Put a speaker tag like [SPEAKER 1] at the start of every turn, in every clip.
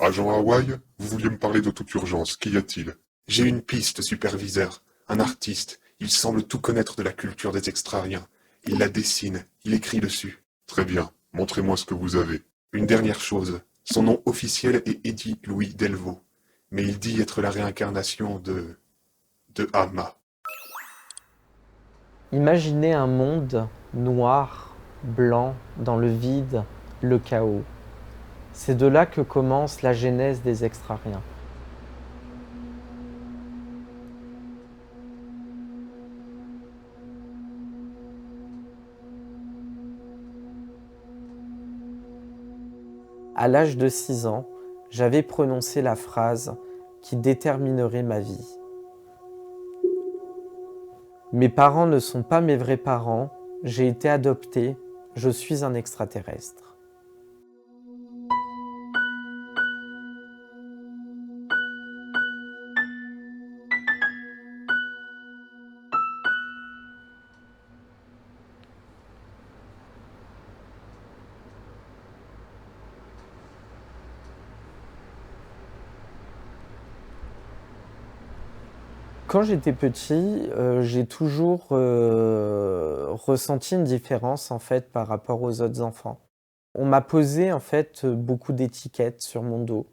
[SPEAKER 1] Agent Hawaï, vous vouliez me parler de toute urgence, qu'y a-t-il?
[SPEAKER 2] J'ai une piste, superviseur. Un artiste. Il semble tout connaître de la culture des extrariens. Il la dessine, il écrit dessus.
[SPEAKER 1] Très bien, montrez-moi ce que vous avez.
[SPEAKER 2] Une dernière chose. Son nom officiel est Eddie Louis Delvaux. Mais il dit être la réincarnation de Amma.
[SPEAKER 3] Imaginez un monde noir, blanc, dans le vide, le chaos. C'est de là que commence la genèse des extrariens. À l'âge de 6 ans, j'avais prononcé la phrase qui déterminerait ma vie. Mes parents ne sont pas mes vrais parents, j'ai été adopté, je suis un extraterrestre. Quand j'étais petit, j'ai toujours ressenti une différence en fait par rapport aux autres enfants. On m'a posé en fait beaucoup d'étiquettes sur mon dos.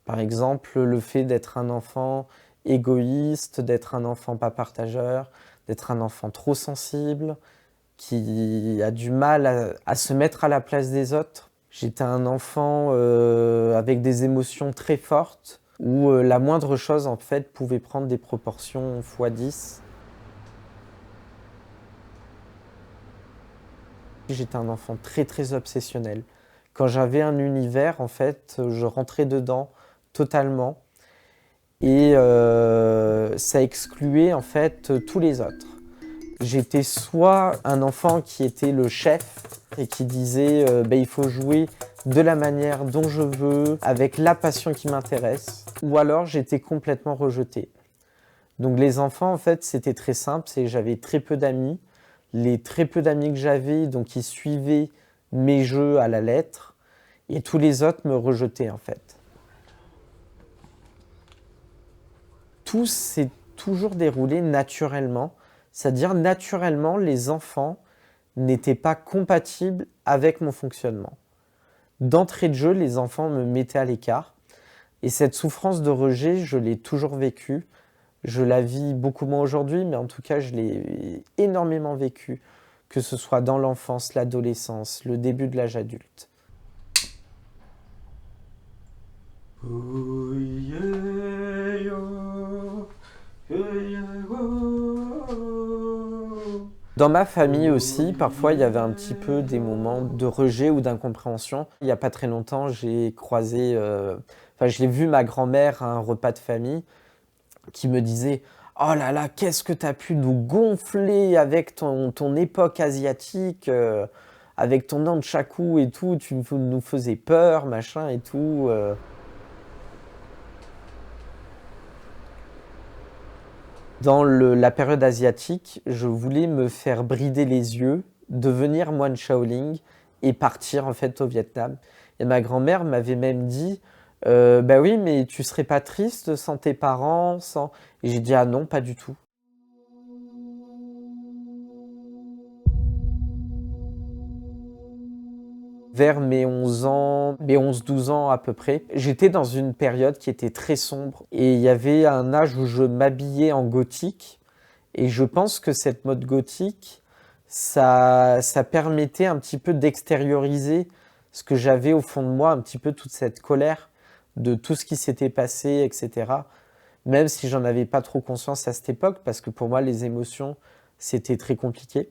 [SPEAKER 3] Par exemple, le fait d'être un enfant égoïste, d'être un enfant pas partageur, d'être un enfant trop sensible, qui a du mal à se mettre à la place des autres. J'étais un enfant avec des émotions très fortes, où la moindre chose en fait pouvait prendre des proportions x10. J'étais un enfant très très obsessionnel. Quand j'avais un univers, en fait, je rentrais dedans totalement et ça excluait en fait tous les autres. J'étais soit un enfant qui était le chef et qui disait il faut jouer de la manière dont je veux, avec la passion qui m'intéresse, ou alors j'étais complètement rejeté. Donc les enfants, en fait, c'était très simple, c'est que j'avais très peu d'amis. Les très peu d'amis que j'avais, donc ils suivaient mes jeux à la lettre, et tous les autres me rejetaient en fait. Tout s'est toujours déroulé naturellement, c'est-à-dire naturellement les enfants n'étaient pas compatibles avec mon fonctionnement. D'entrée de jeu, les enfants me mettaient à l'écart, et cette souffrance de rejet, je l'ai toujours vécue. Je la vis beaucoup moins aujourd'hui, mais en tout cas, je l'ai énormément vécue, que ce soit dans l'enfance, l'adolescence, le début de l'âge adulte. Dans ma famille aussi, parfois il y avait un petit peu des moments de rejet ou d'incompréhension. Il n'y a pas très longtemps, j'ai croisé, je l'ai vu ma grand-mère à un repas de famille qui me disait « Oh là là, qu'est-ce que tu as pu nous gonfler avec ton époque asiatique, avec ton nunchaku et tout, tu nous faisais peur, machin et tout. » Dans la période asiatique, je voulais me faire brider les yeux, devenir moine Shaolin et partir en fait au Vietnam. Et ma grand-mère m'avait même dit bah oui, mais tu serais pas triste sans tes parents, sans... Et j'ai dit ah non, pas du tout. Vers mes 11 ans, mes 11-12 ans à peu près, j'étais dans une période qui était très sombre et il y avait un âge où je m'habillais en gothique et je pense que cette mode gothique, ça permettait un petit peu d'extérioriser ce que j'avais au fond de moi, un petit peu toute cette colère de tout ce qui s'était passé, etc. Même si j'en avais pas trop conscience à cette époque, parce que pour moi, les émotions, c'était très compliqué.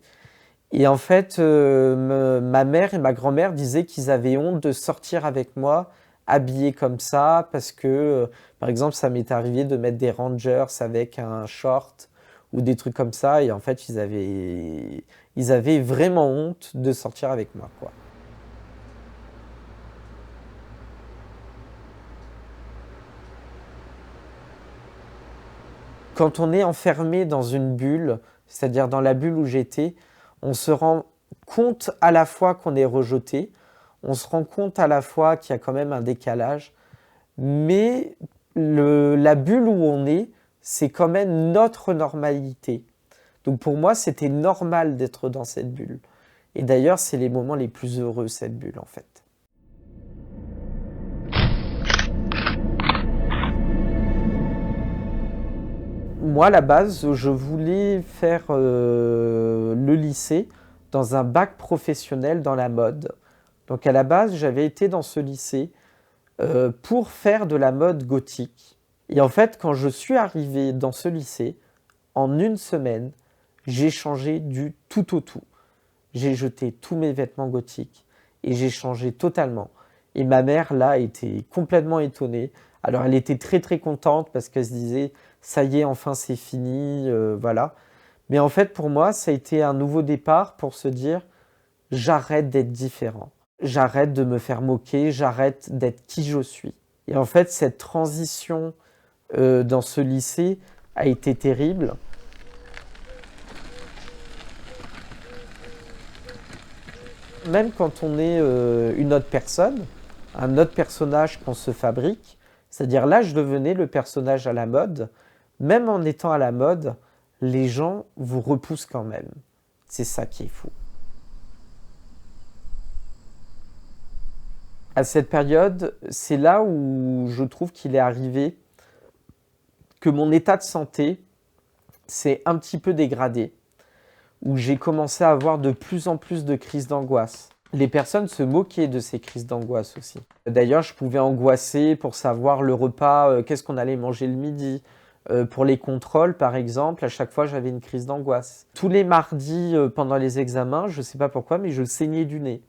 [SPEAKER 3] Et en fait, ma mère et ma grand-mère disaient qu'ils avaient honte de sortir avec moi habillé comme ça, parce que, par exemple, ça m'est arrivé de mettre des Rangers avec un short ou des trucs comme ça, et en fait, ils avaient vraiment honte de sortir avec moi, quoi. Quand on est enfermé dans une bulle, c'est-à-dire dans la bulle où j'étais, on se rend compte à la fois qu'on est rejeté, on se rend compte à la fois qu'il y a quand même un décalage, mais la bulle où on est, c'est quand même notre normalité. Donc pour moi, c'était normal d'être dans cette bulle. Et d'ailleurs, c'est les moments les plus heureux, cette bulle, en fait. Moi, à la base, je voulais faire le lycée dans un bac professionnel dans la mode. Donc à la base, j'avais été dans ce lycée pour faire de la mode gothique. Et en fait, quand je suis arrivé dans ce lycée, en une semaine, j'ai changé du tout au tout. J'ai jeté tous mes vêtements gothiques et j'ai changé totalement. Et ma mère, là, était complètement étonnée. Alors, elle était très très contente parce qu'elle se disait, ça y est, enfin c'est fini, voilà. Mais en fait, pour moi, ça a été un nouveau départ pour se dire, j'arrête d'être différent. J'arrête de me faire moquer, j'arrête d'être qui je suis. Et en fait, cette transition dans ce lycée a été terrible. Même quand on est une autre personne, un autre personnage qu'on se fabrique, c'est-à-dire là, je devenais le personnage à la mode, même en étant à la mode, les gens vous repoussent quand même. C'est ça qui est fou. À cette période, c'est là où je trouve qu'il est arrivé que mon état de santé s'est un petit peu dégradé, où j'ai commencé à avoir de plus en plus de crises d'angoisse. Les personnes se moquaient de ces crises d'angoisse aussi. D'ailleurs, je pouvais angoisser pour savoir le repas, qu'est-ce qu'on allait manger le midi. Pour les contrôles, par exemple, à chaque fois, j'avais une crise d'angoisse. Tous les mardis, pendant les examens, je ne sais pas pourquoi, mais je saignais du nez.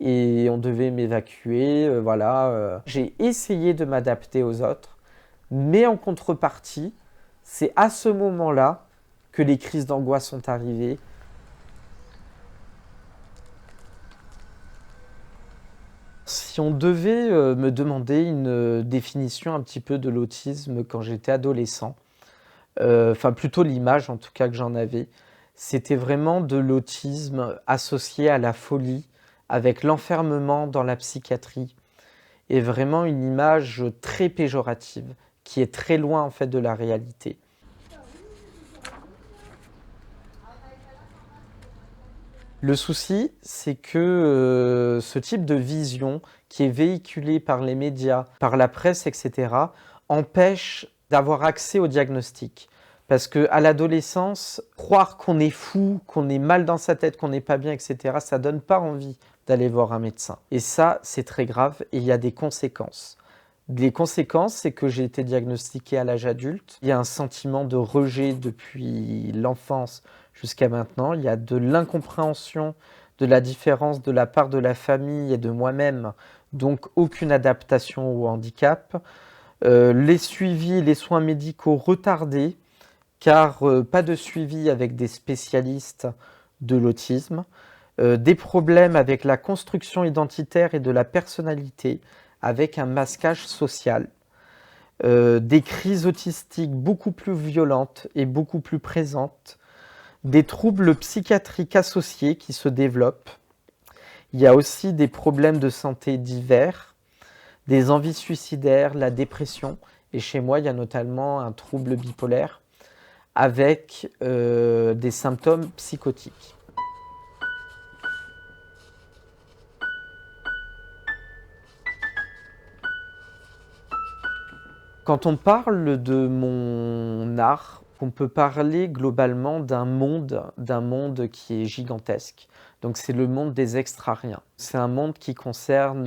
[SPEAKER 3] Et on devait m'évacuer, voilà. J'ai essayé de m'adapter aux autres, mais en contrepartie, c'est à ce moment-là que les crises d'angoisse sont arrivées. Si on devait me demander une définition un petit peu de l'autisme quand j'étais adolescent, enfin plutôt l'image en tout cas que j'en avais, c'était vraiment de l'autisme associé à la folie, avec l'enfermement dans la psychiatrie, et vraiment une image très péjorative, qui est très loin en fait de la réalité. Le souci, c'est que ce type de vision qui est véhiculée par les médias, par la presse, etc., empêche d'avoir accès au diagnostic. Parce qu'à l'adolescence, croire qu'on est fou, qu'on est mal dans sa tête, qu'on n'est pas bien, etc., ça ne donne pas envie d'aller voir un médecin. Et ça, c'est très grave et il y a des conséquences. Les conséquences, c'est que j'ai été diagnostiqué à l'âge adulte. Il y a un sentiment de rejet depuis l'enfance jusqu'à maintenant. Il y a de l'incompréhension de la différence de la part de la famille et de moi-même, donc aucune adaptation au handicap. Les suivis, les soins médicaux retardés, car pas de suivi avec des spécialistes de l'autisme. Des problèmes avec la construction identitaire et de la personnalité, avec un masquage social. Des crises autistiques beaucoup plus violentes et beaucoup plus présentes. Des troubles psychiatriques associés qui se développent. Il y a aussi des problèmes de santé divers, des envies suicidaires, la dépression. Et chez moi, il y a notamment un trouble bipolaire avec des symptômes psychotiques. Quand on parle de mon art, on peut parler globalement d'un monde qui est gigantesque. Donc c'est le monde des extra-riens. C'est un monde qui concerne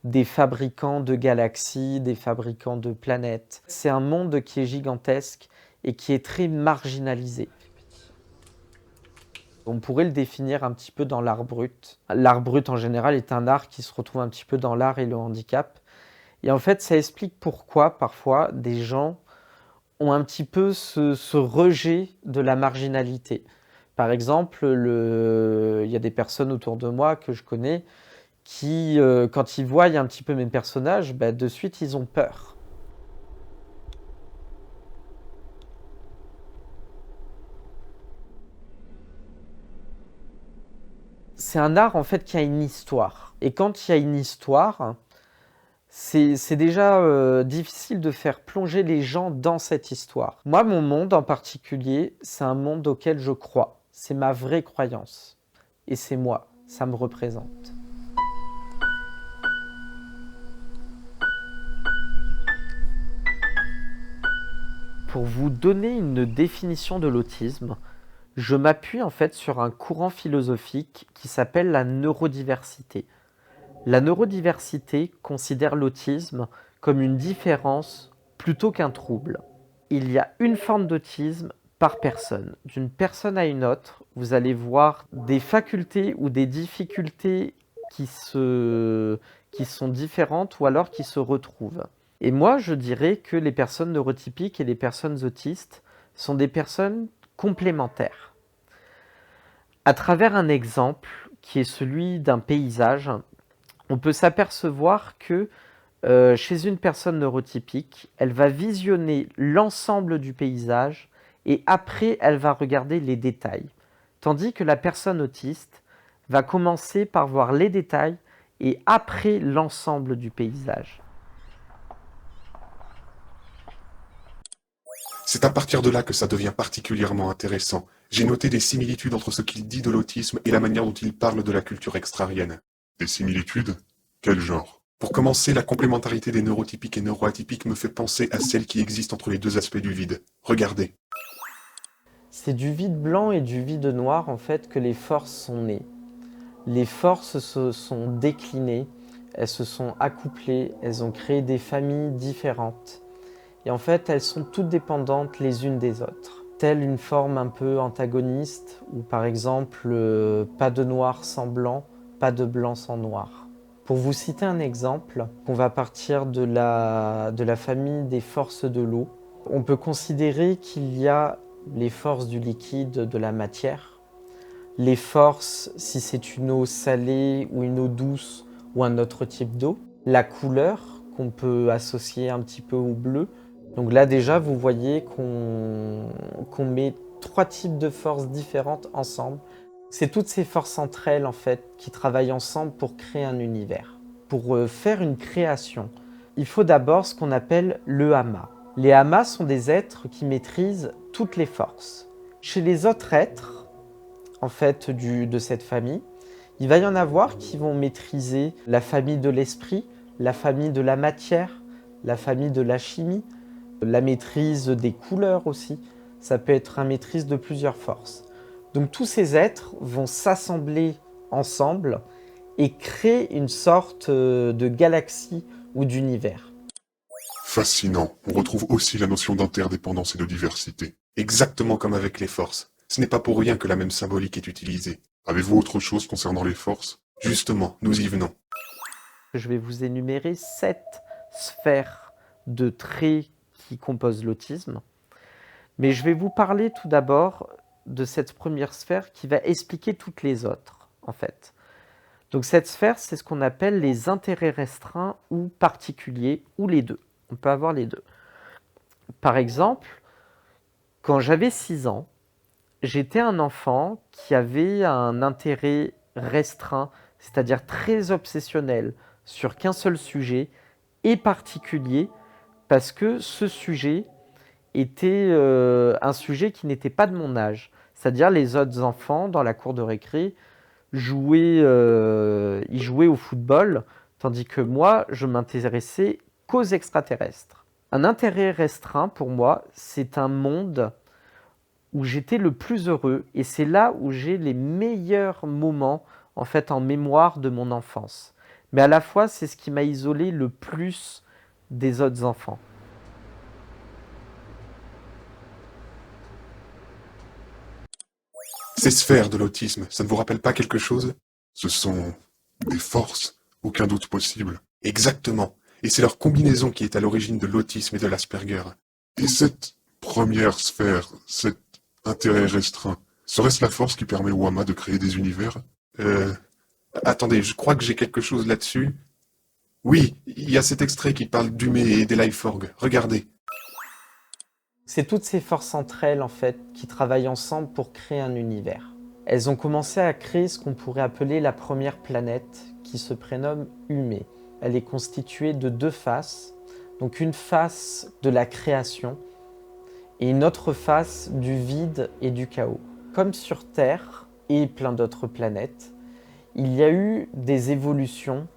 [SPEAKER 3] des fabricants de galaxies, des fabricants de planètes. C'est un monde qui est gigantesque et qui est très marginalisé. On pourrait le définir un petit peu dans l'art brut. L'art brut en général est un art qui se retrouve un petit peu dans l'art et le handicap. Et en fait, ça explique pourquoi, parfois, des gens ont un petit peu ce rejet de la marginalité. Par exemple, il y a des personnes autour de moi que je connais qui, quand ils voient un petit peu mes personnages, de suite, ils ont peur. C'est un art, en fait, qui a une histoire. Et quand il y a une histoire, C'est déjà difficile de faire plonger les gens dans cette histoire. Moi, mon monde en particulier, c'est un monde auquel je crois. C'est ma vraie croyance. Et c'est moi, ça me représente. Pour vous donner une définition de l'autisme, je m'appuie en fait sur un courant philosophique qui s'appelle la neurodiversité. La neurodiversité considère l'autisme comme une différence plutôt qu'un trouble. Il y a une forme d'autisme par personne. D'une personne à une autre, vous allez voir des facultés ou des difficultés qui sont différentes ou alors qui se retrouvent. Et moi, je dirais que les personnes neurotypiques et les personnes autistes sont des personnes complémentaires. À travers un exemple qui est celui d'un paysage, on peut s'apercevoir que chez une personne neurotypique, elle va visionner l'ensemble du paysage et après, elle va regarder les détails. Tandis que la personne autiste va commencer par voir les détails et après l'ensemble du paysage.
[SPEAKER 2] C'est à partir de là que ça devient particulièrement intéressant. J'ai noté des similitudes entre ce qu'il dit de l'autisme et la manière dont il parle de la culture extra-arienne.
[SPEAKER 1] Des similitudes? Quel genre?
[SPEAKER 2] Pour commencer, la complémentarité des neurotypiques et neuroatypiques me fait penser à celle qui existe entre les deux aspects du vide. Regardez.
[SPEAKER 3] C'est du vide blanc et du vide noir en fait que les forces sont nées. Les forces se sont déclinées, elles se sont accouplées, elles ont créé des familles différentes. Et en fait, elles sont toutes dépendantes les unes des autres. Telle une forme un peu antagoniste, ou par exemple, pas de noir sans blanc, pas de blanc sans noir. Pour vous citer un exemple, on va partir de la famille des forces de l'eau. On peut considérer qu'il y a les forces du liquide, de la matière, les forces si c'est une eau salée ou une eau douce ou un autre type d'eau, la couleur qu'on peut associer un petit peu au bleu. Donc là déjà vous voyez qu'on met trois types de forces différentes ensemble. C'est toutes ces forces entre elles en fait qui travaillent ensemble pour créer un univers. Pour faire une création, il faut d'abord ce qu'on appelle le Ama. Les Amas sont des êtres qui maîtrisent toutes les forces. Chez les autres êtres, en fait, de cette famille, il va y en avoir qui vont maîtriser la famille de l'esprit, la famille de la matière, la famille de la chimie, la maîtrise des couleurs aussi. Ça peut être une maîtrise de plusieurs forces. Donc tous ces êtres vont s'assembler ensemble et créer une sorte de galaxie ou d'univers.
[SPEAKER 1] Fascinant. On retrouve aussi la notion d'interdépendance et de diversité.
[SPEAKER 2] Exactement comme avec les forces. Ce n'est pas pour rien que la même symbolique est utilisée.
[SPEAKER 1] Avez-vous autre chose concernant les forces?
[SPEAKER 2] Justement, nous y venons.
[SPEAKER 3] Je vais vous énumérer 7 sphères de traits qui composent l'autisme. Mais je vais vous parler tout d'abord de cette première sphère qui va expliquer toutes les autres, en fait. Donc cette sphère, c'est ce qu'on appelle les intérêts restreints ou particuliers, ou les deux. On peut avoir les deux. Par exemple, quand j'avais 6 ans, j'étais un enfant qui avait un intérêt restreint, c'est-à-dire très obsessionnel, sur qu'un seul sujet, et particulier, parce que ce sujet était un sujet qui n'était pas de mon âge. C'est-à-dire les autres enfants, dans la cour de récré, ils jouaient au football, tandis que moi, je m'intéressais qu'aux extraterrestres. Un intérêt restreint, pour moi, c'est un monde où j'étais le plus heureux, et c'est là où j'ai les meilleurs moments, en fait, en mémoire de mon enfance. Mais à la fois, c'est ce qui m'a isolé le plus des autres enfants.
[SPEAKER 2] Ces sphères de l'autisme, ça ne vous rappelle pas quelque chose?
[SPEAKER 1] Ce sont des forces, aucun doute possible.
[SPEAKER 2] Exactement. Et c'est leur combinaison qui est à l'origine de l'autisme et de l'Asperger.
[SPEAKER 1] Et cette première sphère, cet intérêt restreint, serait-ce la force qui permet au Ama de créer des univers?
[SPEAKER 2] Attendez, je crois que j'ai quelque chose là-dessus. Oui, il y a cet extrait qui parle d'Humé et d'Elaiforg. Regardez.
[SPEAKER 3] C'est toutes ces forces entre elles, en fait, qui travaillent ensemble pour créer un univers. Elles ont commencé à créer ce qu'on pourrait appeler la première planète, qui se prénomme Humé. elle est constituée de deux faces. Donc une face de la création et une autre face du vide et du chaos. Comme sur Terre et plein d'autres planètes, il y a eu des évolutions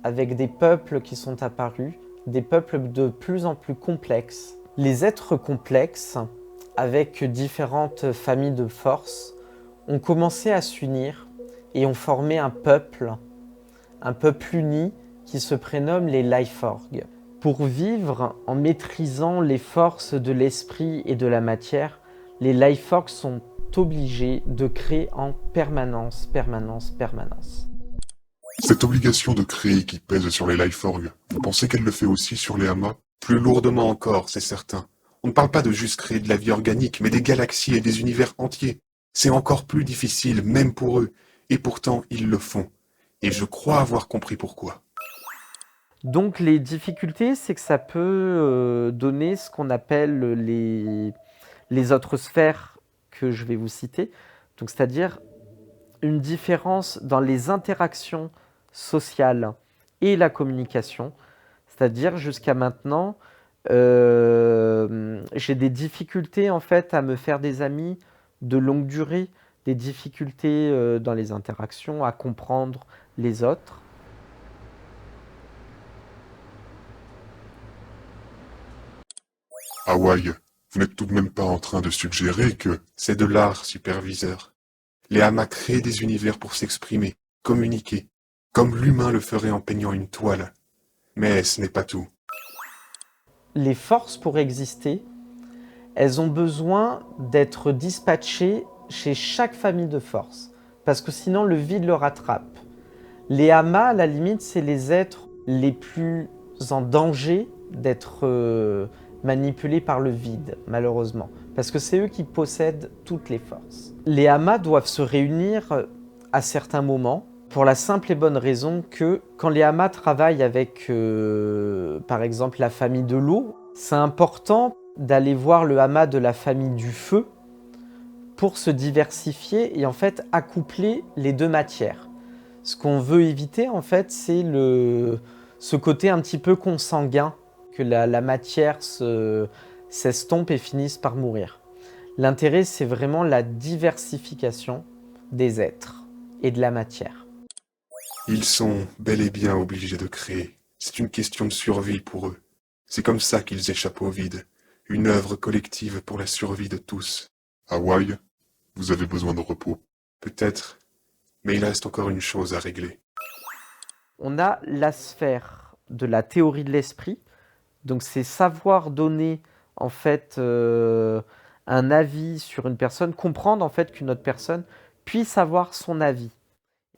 [SPEAKER 3] avec des peuples qui sont apparus, des peuples de plus en plus complexes. Les êtres complexes, avec différentes familles de forces, ont commencé à s'unir et ont formé un peuple uni qui se prénomme les Lifeorg. Pour vivre en maîtrisant les forces de l'esprit et de la matière, les Lifeorg sont obligés de créer en permanence.
[SPEAKER 1] Cette obligation de créer qui pèse sur les Lifeorg, vous pensez qu'elle le fait aussi sur les Amas?
[SPEAKER 2] Plus lourdement encore, c'est certain. On ne parle pas de juste créer de la vie organique, mais des galaxies et des univers entiers. C'est encore plus difficile, même pour eux, et pourtant ils le font. Et je crois avoir compris pourquoi.
[SPEAKER 3] Donc les difficultés, c'est que ça peut donner ce qu'on appelle les autres sphères que je vais vous citer. Donc c'est-à-dire une différence dans les interactions sociales et la communication. C'est-à-dire jusqu'à maintenant, j'ai des difficultés en fait à me faire des amis de longue durée, des difficultés dans les interactions, à comprendre les autres.
[SPEAKER 1] Hawaï, vous n'êtes tout de même pas en train de suggérer que...
[SPEAKER 2] C'est de l'art, superviseur. Les Amas créent des univers pour s'exprimer, communiquer, comme l'humain le ferait en peignant une toile. Mais ce n'est pas tout.
[SPEAKER 3] Les forces, pour exister, elles ont besoin d'être dispatchées chez chaque famille de forces, parce que sinon le vide le rattrape. Les Amas, à la limite, c'est les êtres les plus en danger d'être manipulés par le vide, malheureusement, parce que c'est eux qui possèdent toutes les forces. Les Amas doivent se réunir à certains moments, pour la simple et bonne raison que quand les Amas travaillent avec, par exemple, la famille de l'eau, c'est important d'aller voir le Ama de la famille du feu pour se diversifier et en fait accoupler les deux matières. Ce qu'on veut éviter en fait, c'est ce côté un petit peu consanguin, que la matière s'estompe et finisse par mourir. L'intérêt, c'est vraiment la diversification des êtres et de la matière.
[SPEAKER 2] Ils sont bel et bien obligés de créer. C'est une question de survie pour eux. C'est comme ça qu'ils échappent au vide. Une œuvre collective pour la survie de tous.
[SPEAKER 1] Hawaï, vous avez besoin de repos.
[SPEAKER 2] Peut-être, mais il reste encore une chose à régler.
[SPEAKER 3] On a la sphère de la théorie de l'esprit. Donc c'est savoir donner en fait un avis sur une personne, comprendre en fait qu'une autre personne puisse avoir son avis.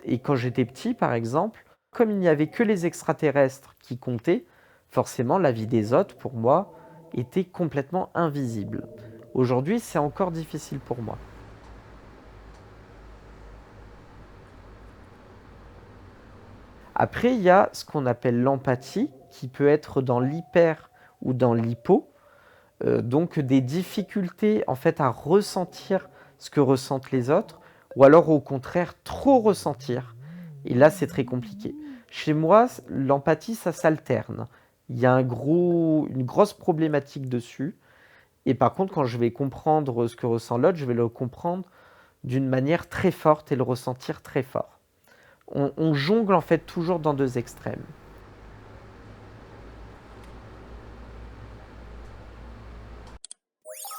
[SPEAKER 3] Et quand j'étais petit, par exemple, comme il n'y avait que les extraterrestres qui comptaient, forcément la vie des autres, pour moi, était complètement invisible. Aujourd'hui, c'est encore difficile pour moi. Après, il y a ce qu'on appelle l'empathie, qui peut être dans l'hyper ou dans l'hypo. Donc des difficultés en fait à ressentir ce que ressentent les autres, ou alors au contraire trop ressentir. Et là, c'est très compliqué. Chez moi, l'empathie, ça s'alterne. Il y a une grosse problématique dessus. Et par contre, quand je vais comprendre ce que ressent l'autre, je vais le comprendre d'une manière très forte et le ressentir très fort. On jongle en fait toujours dans deux extrêmes.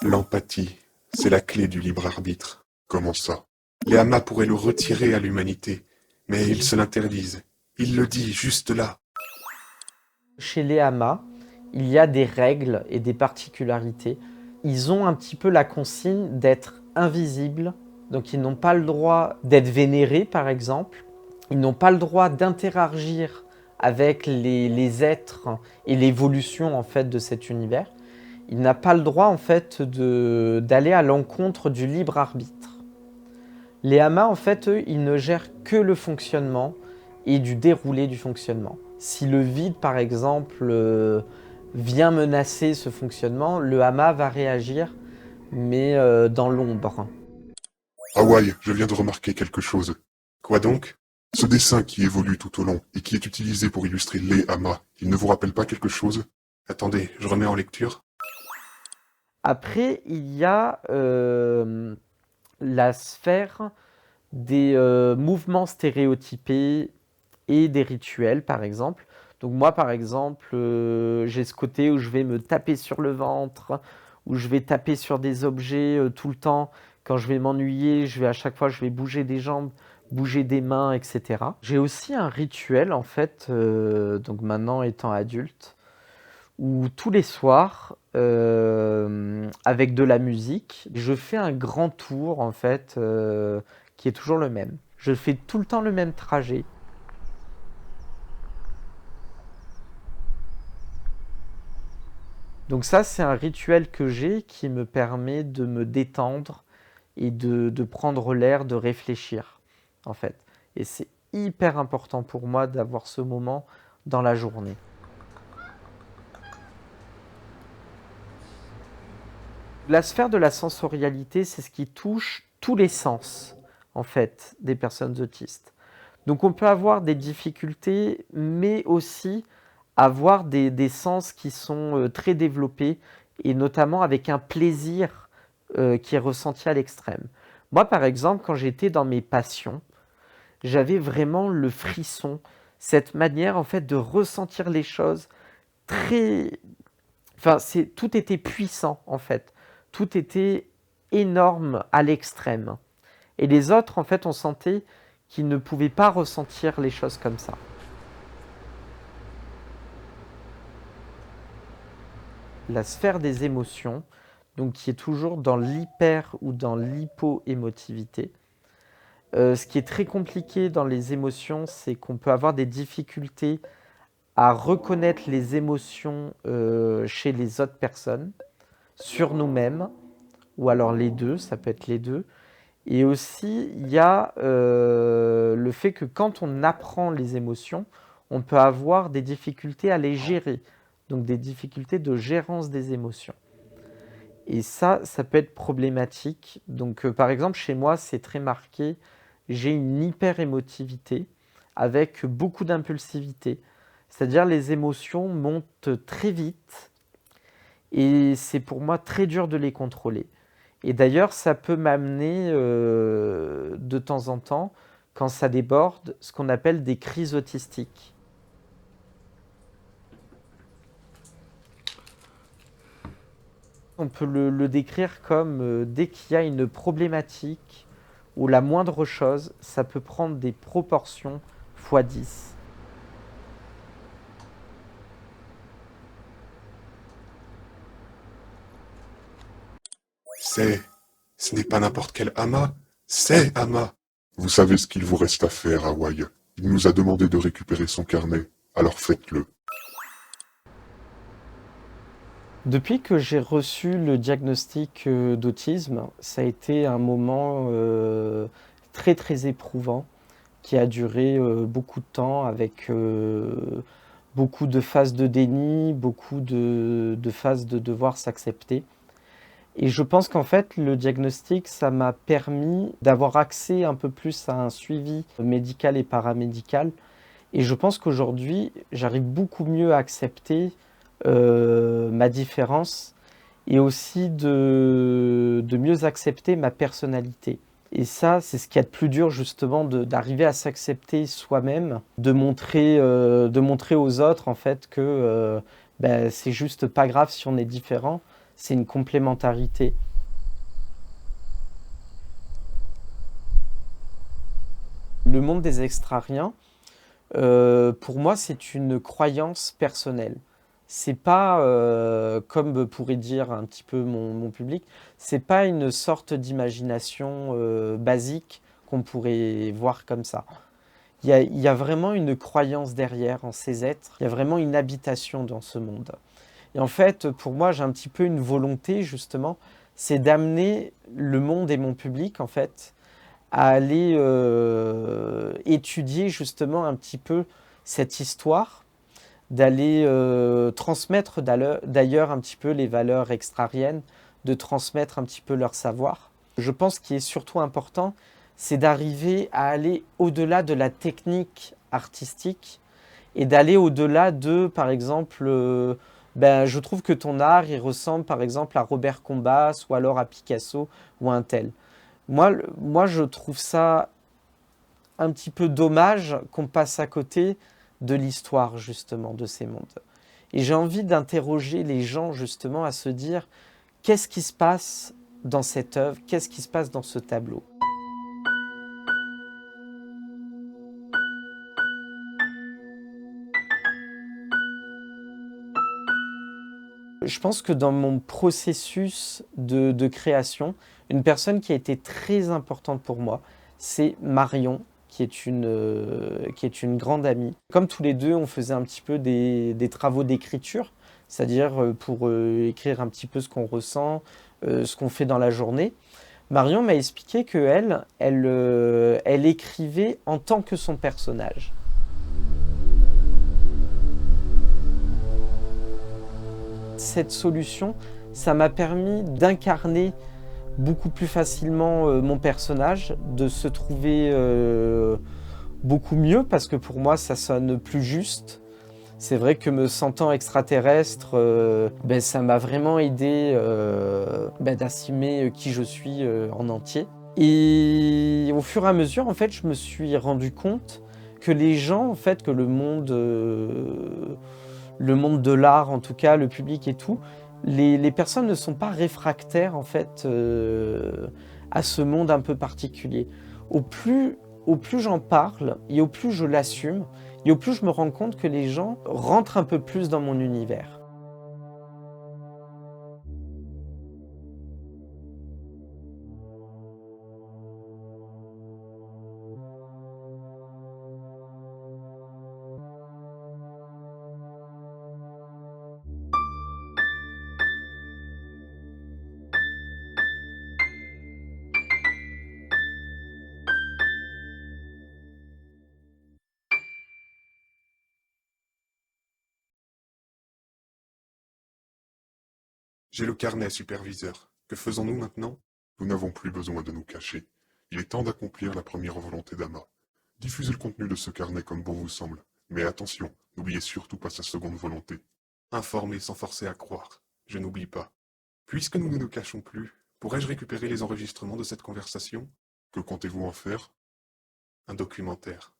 [SPEAKER 2] L'empathie, c'est la clé du libre arbitre.
[SPEAKER 1] Comment ça?
[SPEAKER 2] Les Amas pourraient le retirer à l'humanité, mais ils se l'interdisent. Il le dit juste là.
[SPEAKER 3] Chez les Amas, il y a des règles et des particularités. Ils ont un petit peu la consigne d'être invisibles, donc ils n'ont pas le droit d'être vénérés par exemple. Ils n'ont pas le droit d'interagir avec les êtres et l'évolution en fait de cet univers. Il n'a pas le droit en fait d'aller à l'encontre du libre arbitre. Les Amas en fait, eux, ils ne gèrent que le fonctionnement et du déroulé du fonctionnement. Si le vide par exemple vient menacer ce fonctionnement, le Ama va réagir, mais dans l'ombre.
[SPEAKER 1] Hawaï, je viens de remarquer quelque chose.
[SPEAKER 2] Quoi donc?
[SPEAKER 1] Ce dessin qui évolue tout au long et qui est utilisé pour illustrer les amas, il ne vous rappelle pas quelque chose?
[SPEAKER 2] Attendez, je remets en lecture.
[SPEAKER 3] Après, il y a la sphère des mouvements stéréotypés et des rituels, par exemple. Donc moi, par exemple, j'ai ce côté où je vais me taper sur le ventre, où je vais taper sur des objets tout le temps. Quand je vais m'ennuyer, à chaque fois, je vais bouger des jambes, bouger des mains, etc. J'ai aussi un rituel, en fait, donc maintenant étant adulte, où tous les soirs, avec de la musique, je fais un grand tour, en fait, qui est toujours le même. Je fais tout le temps le même trajet. Donc ça, c'est un rituel que j'ai qui me permet de me détendre et de prendre l'air, de réfléchir, en fait. Et c'est hyper important pour moi d'avoir ce moment dans la journée. La sphère de la sensorialité, c'est ce qui touche tous les sens, en fait, des personnes autistes. Donc on peut avoir des difficultés, mais aussi avoir des sens qui sont très développés, et notamment avec un plaisir qui est ressenti à l'extrême. Moi, par exemple, quand j'étais dans mes passions, j'avais vraiment le frisson, cette manière, en fait, de ressentir les choses très... Enfin, tout était puissant, en fait. Tout était énorme à l'extrême. Et les autres, en fait, on sentait qu'ils ne pouvaient pas ressentir les choses comme ça. La sphère des émotions, donc qui est toujours dans l'hyper ou dans l'hypo-émotivité. Ce qui est très compliqué dans les émotions, c'est qu'on peut avoir des difficultés à reconnaître les émotions chez les autres personnes, sur nous-mêmes, ou alors les deux, ça peut être les deux. Et aussi, il y a le fait que quand on apprend les émotions, on peut avoir des difficultés à les gérer, donc des difficultés de gérance des émotions. Et ça peut être problématique. Donc, par exemple, chez moi, c'est très marqué, j'ai une hyper-émotivité avec beaucoup d'impulsivité. C'est-à-dire les émotions montent très vite et c'est pour moi très dur de les contrôler. Et d'ailleurs, ça peut m'amener de temps en temps, quand ça déborde, ce qu'on appelle des crises autistiques. On peut le décrire comme dès qu'il y a une problématique ou la moindre chose, ça peut prendre des proportions x 10.
[SPEAKER 2] Ce n'est pas n'importe quel amas, c'est amas.
[SPEAKER 1] Vous savez ce qu'il vous reste à faire, Hawaii. Il nous a demandé de récupérer son carnet, alors faites-le.
[SPEAKER 3] Depuis que j'ai reçu le diagnostic d'autisme, ça a été un moment très très éprouvant qui a duré beaucoup de temps avec beaucoup de phases de déni, beaucoup de phases de devoir s'accepter. Et je pense qu'en fait, le diagnostic, ça m'a permis d'avoir accès un peu plus à un suivi médical et paramédical. Et je pense qu'aujourd'hui, j'arrive beaucoup mieux à accepter ma différence et aussi de mieux accepter ma personnalité. Et ça, c'est ce qu'il y a de plus dur justement, d'arriver à s'accepter soi-même, de montrer aux autres en fait que c'est juste pas grave si on est différent, c'est une complémentarité. Le monde des extra-riens, pour moi, c'est une croyance personnelle. C'est pas, comme pourrait dire un petit peu mon public, c'est pas une sorte d'imagination basique qu'on pourrait voir comme ça. Il y a vraiment une croyance derrière en ces êtres, il y a vraiment une habitation dans ce monde. Et en fait, pour moi, j'ai un petit peu une volonté, justement, c'est d'amener le monde et mon public, en fait, à aller étudier justement un petit peu cette histoire, d'aller transmettre d'ailleurs un petit peu les valeurs extra-riennes, de transmettre un petit peu leur savoir. Je pense qu'il est surtout important, c'est d'arriver à aller au-delà de la technique artistique et d'aller au-delà de, par exemple, je trouve que ton art, il ressemble par exemple à Robert Combas ou alors à Picasso ou à un tel. Moi, je trouve ça un petit peu dommage qu'on passe à côté de l'histoire justement de ces mondes. Et j'ai envie d'interroger les gens justement à se dire qu'est-ce qui se passe dans cette œuvre, qu'est-ce qui se passe dans ce tableau. Je pense que dans mon processus de création, une personne qui a été très importante pour moi, c'est Marion, qui est une grande amie. Comme tous les deux, on faisait un petit peu des travaux d'écriture, c'est-à-dire pour écrire un petit peu ce qu'on ressent, ce qu'on fait dans la journée. Marion m'a expliqué qu'elle écrivait en tant que son personnage. Cette solution, ça m'a permis d'incarner beaucoup plus facilement mon personnage, de se trouver beaucoup mieux parce que pour moi ça sonne plus juste. C'est vrai que me sentant extraterrestre, ça m'a vraiment aidé d'assumer qui je suis en entier. Et au fur et à mesure, en fait, je me suis rendu compte que les gens, en fait, que le monde de l'art, en tout cas, le public et tout, les personnes ne sont pas réfractaires, en fait, à ce monde un peu particulier. Au plus j'en parle et au plus je l'assume, et au plus je me rends compte que les gens rentrent un peu plus dans mon univers.
[SPEAKER 2] J'ai le carnet, superviseur. Que faisons-nous maintenant?
[SPEAKER 1] Nous n'avons plus besoin de nous cacher. Il est temps d'accomplir la première volonté d'Ama. Diffusez le contenu de ce carnet comme bon vous semble. Mais attention, n'oubliez surtout pas sa seconde volonté.
[SPEAKER 2] Informer sans forcer à croire. Je n'oublie pas. Puisque nous ne nous cachons plus, pourrais-je récupérer les enregistrements de cette conversation?
[SPEAKER 1] Que comptez-vous en faire?
[SPEAKER 2] Un documentaire.